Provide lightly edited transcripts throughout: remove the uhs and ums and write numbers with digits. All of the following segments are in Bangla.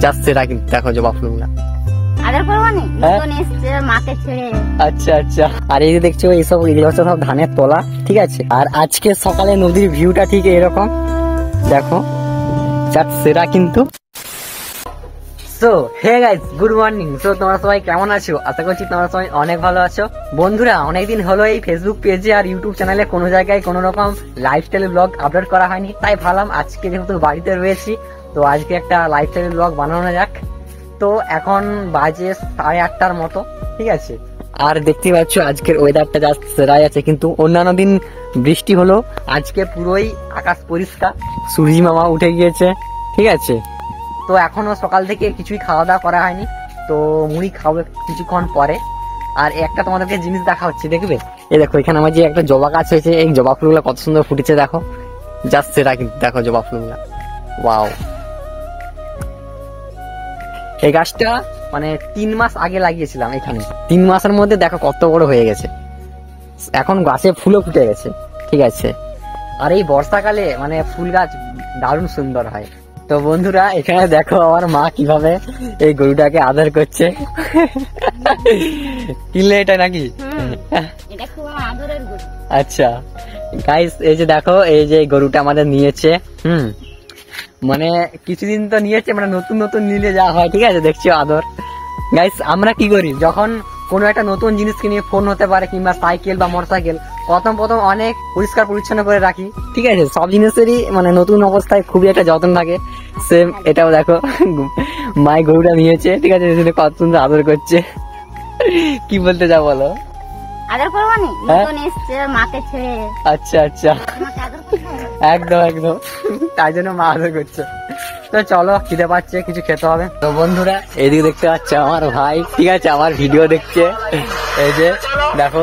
জাস্ট সেরা কিন্তু দেখো জবা ফুলগুলা। আচ্ছা আচ্ছা, আর এই যে দেখছো এইসব এগুলো হচ্ছে সব ধানের তলা, ঠিক আছে। আর আজকে সকালে নদীর ভিউটা ঠিক এরকম দেখো, জাস্ট সেরা কিন্তু। So hey guys, good morning. So তোমরা সবাই কেমন আছো? আশা করছি তোমরা সবাই অনেক ভালো আছো। বন্ধুরা, অনেকদিন হলো এই ফেসবুক পেজে আর ইউটিউব চ্যানেলে কোনো জায়গায় কোনো রকম লাইফস্টাইল ব্লগ আপলোড করা হয়নি, তাই ভাবলাম আজকে যেহেতু বাড়িতে রয়েছি তো আজকে একটা লাইফস্টাইল ব্লগ বানানো যাক। তো এখন বাজে 8:30টার মতো, ঠিক আছে। আর দেখতে পাচ্ছ আজকের ওয়েদারটা জাস্ট সেরাই আছে, কিন্তু অন্যান্য দিন বৃষ্টি হলো, আজকে পুরোই আকাশ পরিষ্কার, সূর্যি মামা উঠে গিয়েছে, ঠিক আছে। তো এখনো সকাল থেকে কিছুই খাওয়া দাওয়া করা হয়নি, তো মুড়ি খাবো কিছুক্ষণ পরে। আর একটা তোমাদেরকে জিনিস দেখা হচ্ছে, দেখবে এই দেখো এখানে আমার যে একটা জবা গাছ হয়েছে, এই জবা ফুলগুলো কত সুন্দর ফুটেছে দেখো, জাস্ট সেরা কিন্তু দেখো জবা ফুলগুলা, ওয়াও। এই গাছটা মানে 3 মাস আগে লাগিয়েছিলাম এখানে, 3 মাসের মধ্যে দেখো কত বড় হয়ে গেছে, এখন গাছে ফুলও ফুটে গেছে, ঠিক আছে। আর এই বর্ষাকালে মানে ফুল গাছ দারুণ সুন্দর হয়। তো বন্ধুরা, এখানে দেখো আমার মা কিভাবে এই গরুটাকে আদর করছে। কিনলে এটা নাকি? আচ্ছা গাইস, এই যে দেখো এই যে গরুটা আমাদের নিয়েছে, মানে কিছুদিন তো নিয়েছে, মানে নতুন নতুন নিলে যা হয়, ঠিক আছে, দেখছি আদর। গাইস, আমরা কি করি যখন কোনো একটা নতুন জিনিস কিনে, ফোন হতে পারে কিংবা সাইকেল বা মোটরসাইকেল, প্রথম অনেক পরিষ্কার পরিচ্ছন্ন করে রাখি, ঠিক আছে। সব জিনিসেরই মানে নতুন অবস্থায় খুবই একটা যত্ন থাকে, সেম এটাও দেখো মাই গরুটা নিয়েছে, ঠিক আছে, কত সুন্দর আদর করছে। কি বলতে চাও বলো? আচ্ছা আচ্ছা, একদম একদম, তাই জন্য মা আদর করছে। তো চলো, খিদে পাচ্ছে, কিছু খেতে হবে। তো বন্ধুরা, এইদিকে দেখতে পাচ্ছ আমার ভাই, ঠিক আছে, আমার ভিডিও দেখছে। এই যে দেখো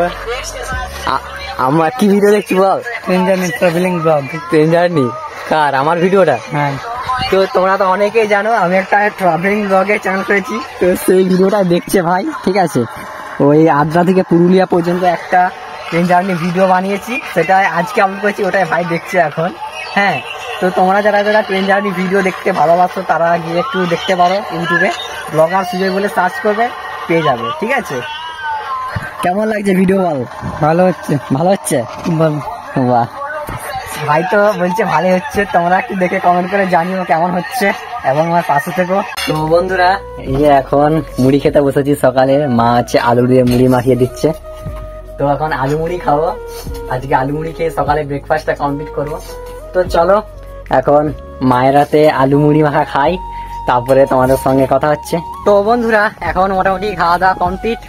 আমার কি ভিডিও দেখছি বল? Train journey travelling vlog. Train journey কার? আমার ভিডিওটা? হ্যাঁ। তো তোমরা তো অনেকেই জানো আমি একটা ট্রাভেলিং ব্লগের চ্যানেল করেছি, তো সেই ভিডিওটা দেখছে ভাই, ঠিক আছে। ওই আদ্রা থেকে পুরুলিয়া পর্যন্ত একটা ট্রেন জার্নি ভিডিও বানিয়েছি, সেটা আজকে আপলোড করেছি, ওটাই ভাই দেখছে এখন। হ্যাঁ, তো তোমরা যারা যারা ট্রেন জার্নি ভিডিও দেখতে ভালোবাসো তারা গিয়ে একটু দেখতে পারো ইউটিউবে, ব্লগার সুজয় বলে সার্চ করবে, পেয়ে যাবে, ঠিক আছে। কেমন লাগছে ভিডিও বল? ভালো হচ্ছে। ভালো হচ্ছে বল। বাহ, ভাই তো বলছে ভালো হচ্ছে, তোমরা একটু দেখে কমেন্ট করে জানিও কেমন হচ্ছে এবং আমার পাশে থেকো। তো বন্ধুরা, এই যে এখন মুড়ি খেতে বসেছি, সকালে মা হচ্ছে আলু দিয়ে মুড়ি মাখিয়ে দিচ্ছে, তো এখন আলু মুড়ি খাবো। আজকে আলু মুড়ি খেয়ে সকালে ব্রেকফাস্টটা কমপ্লিট করবো। তো চলো এখন মায়ের হাতে আলু মুড়ি মাখা খাই, তারপরে তোমাদের সঙ্গে কথা হচ্ছে। তো বন্ধুরা, এখন মোটামুটি খাওয়া দাওয়া কমপ্লিট,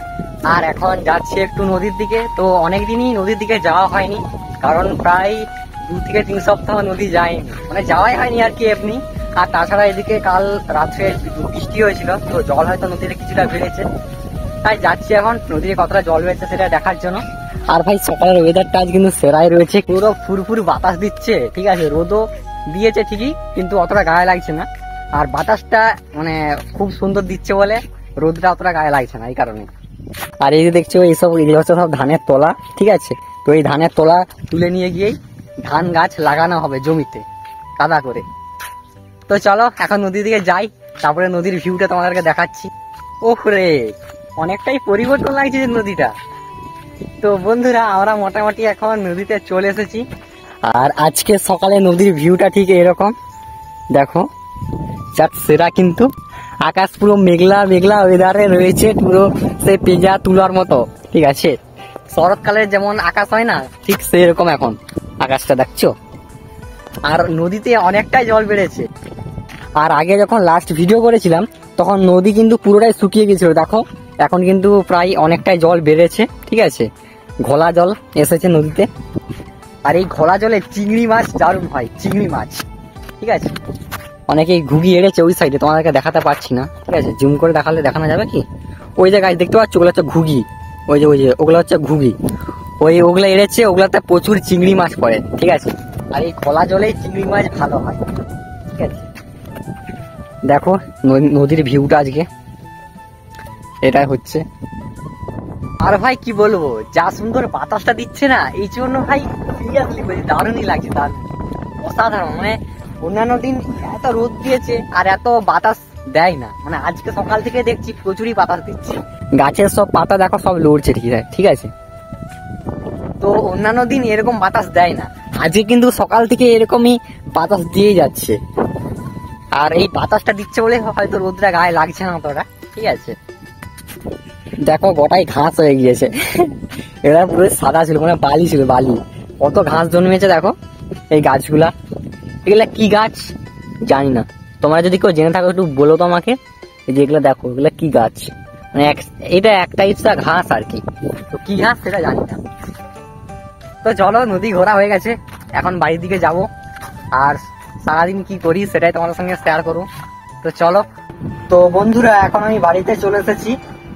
আর এখন যাচ্ছি একটু নদীর দিকে। তো অনেকদিনই নদীর দিকে যাওয়া হয়নি, কারণ প্রায় 2 থেকে 3 সপ্তাহ নদী যায়নি, মানে যাওয়াই হয়নি আর কি এমনি। আর তাছাড়া এদিকে কাল রাত্রে বৃষ্টি হয়েছিল, তো জল হয়তো নদীতে কিছুটা বেড়েছে, তাই যাচ্ছি এখন নদীতে কতটা জল বেড়েছে সেটা দেখার জন্য। আর ভাই সকালের ওয়েদারটা আজ কিন্তু সেরাই রয়েছে, পুরো ফুরফুর বাতাস দিচ্ছে, ঠিক আছে। রোদও দিয়েছে ঠিকই, কিন্তু অতটা গায়ে লাগছে না। আর বাতাসটা মানে খুব সুন্দর দিচ্ছে বলে রোদটা অতটা গায়ে লাগছে না, এই কারণে। আর এই যে দেখছো এইসব এগুলো হচ্ছে সব ধানের তলা, ঠিক আছে। তো এই ধানের তলা তুলে নিয়ে গিয়েই ধান গাছ লাগানো হবে জমিতে কাদা করে। তো চলো এখন নদীর দিকে যাই, তারপরে নদীর ভিউটা তোমাদেরকে দেখাচ্ছি। ওরে, অনেকটাই পরিবর্তন লাগছে যে নদীটা। তো বন্ধুরা, আমরা মোটামুটি এখন নদীতে চলে এসেছি, আর আজকে সকালে নদীর ভিউটা ঠিক এরকম দেখো, জাস্ট সেরা কিন্তু। আকাশ পুরো মেঘলা মেঘলা ওয়েদারে রয়েছে, পুরো সে পেঁজা তুলার মতো, ঠিক আছে। শরৎকালে যেমন আকাশ হয় না, ঠিক সেরকম এখন আকাশটা দেখছো। আর নদীতে অনেকটাই জল বেড়েছে। আর আগে যখন লাস্ট ভিডিও করেছিলাম তখন নদী কিন্তু পুরোটাই শুকিয়ে গেছিল, দেখো এখন কিন্তু প্রায় অনেকটাই জল বেড়েছে, ঠিক আছে। ঘোলা জল এসেছে নদীতে, আর এই ঘোলা জলে চিংড়ি মাছ দারুণ হয়, চিংড়ি মাছ, ঠিক আছে। অনেকেই ঘুগি এড়েছে ওই সাইডে, তোমাদেরকে দেখাতে পারছি না, ঠিক আছে। জুম করে দেখালে দেখানো যাবে কি? ওই যে গাছ দেখতে পাচ্ছ, ওগুলো হচ্ছে ঘুগি, ওই যে ওগুলো হচ্ছে ঘুগি, ওগুলো এড়েছে, ওগুলাতে প্রচুর চিংড়ি মাছ পড়ে, ঠিক আছে। আর এই খোলা জলেই চিংড়ি মাছ ভালো হয়, ঠিক আছে। দেখো নদীর ভিউটা আজকে এটাই হচ্ছে। আর ভাই কি বলবো, যা সুন্দর বাতাসটা দিচ্ছে না, এই জন্য ভাই সিরিয়াসলি বলছি দারুণই লাগছে, দারুণ অসাধারণ। মানে অন্যান্য দিন এত রোদ দিয়েছে আর এত বাতাস দেয় না, মানে আজকে সকাল থেকে দেখছি প্রচুরই বাতাস দিচ্ছে, গাছের সব পাতা দেখো সব লড়ছে, ঠিক আছে। তো অন্যান্য দিন এরকম বাতাস দেয় না, আজকে কিন্তু সকাল থেকে এরকমই বাতাস দিয়ে যাচ্ছে। আর এই বাতাসটা দিচ্ছে বলে হয়তো রোদটা গায়ে লাগছে না অতটা, ঠিক আছে। দেখো গোটাই ঘাস হয়ে গিয়েছে, এরা পুরো সাদা ছিল, মানে বালি ছিল, বালি। কত ঘাস জন্মেছে দেখো এই গাছগুলা। এগুলা কি গাছ জানি না, তোমরা যদি কেউ জেনে থাকো একটু বলো তো আমাকে। এই যে এগুলো দেখো, এগুলা কি গাছ, মানে এটা এক টাইপসা ঘাস আর কি, তো কি ঘাস সেটা জানি না। তো চলো, নদী ঘোরা হয়ে গেছে, এখন বাড়ির দিকে যাব, আর সারাদিন কি করি সেটাই তোমাদের সঙ্গে শেয়ার করবো। তো চলো। তো বন্ধুরা, এখন আমি বাড়িতে চলে এসেছি,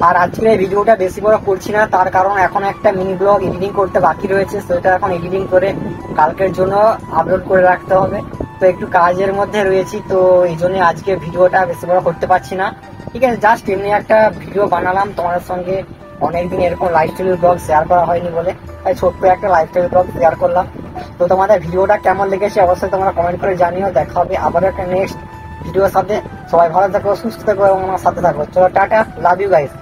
আর আজকের এই ভিডিওটা বেশি বড় করছি না, তার কারণ এখন একটা মিনি ব্লগ এডিটিং করতে বাকি রয়েছে, সেটা এখন এডিটিং করে কালকের জন্য আপলোড করে রাখতে হবে। তো একটু কাজের মধ্যে রয়েছি, তো এই জন্য আজকে ভিডিওটা বেশি বড় করতে পারছি না, ঠিক আছে। জাস্ট এমনি একটা ভিডিও বানালাম তোমাদের সঙ্গে, অনেকদিন এরকম লাইফস্টাইল ব্লগ শেয়ার করা হয়নি বলে, তাই ছোট্ট একটা লাইফস্টাইল ব্লগ শেয়ার করলাম। তো তোমাদের ভিডিওটা কেমন লেগেছে অবশ্যই তোমরা কমেন্ট করে জানিও। দেখা হবে আবার একটা নেক্সট ভিডিওর সাথে। সবাই ভালো থাকো, সুস্থ থাকো এবং আমার সাথে থাকো। চলো টাটা, লাভ ইউ গাইস।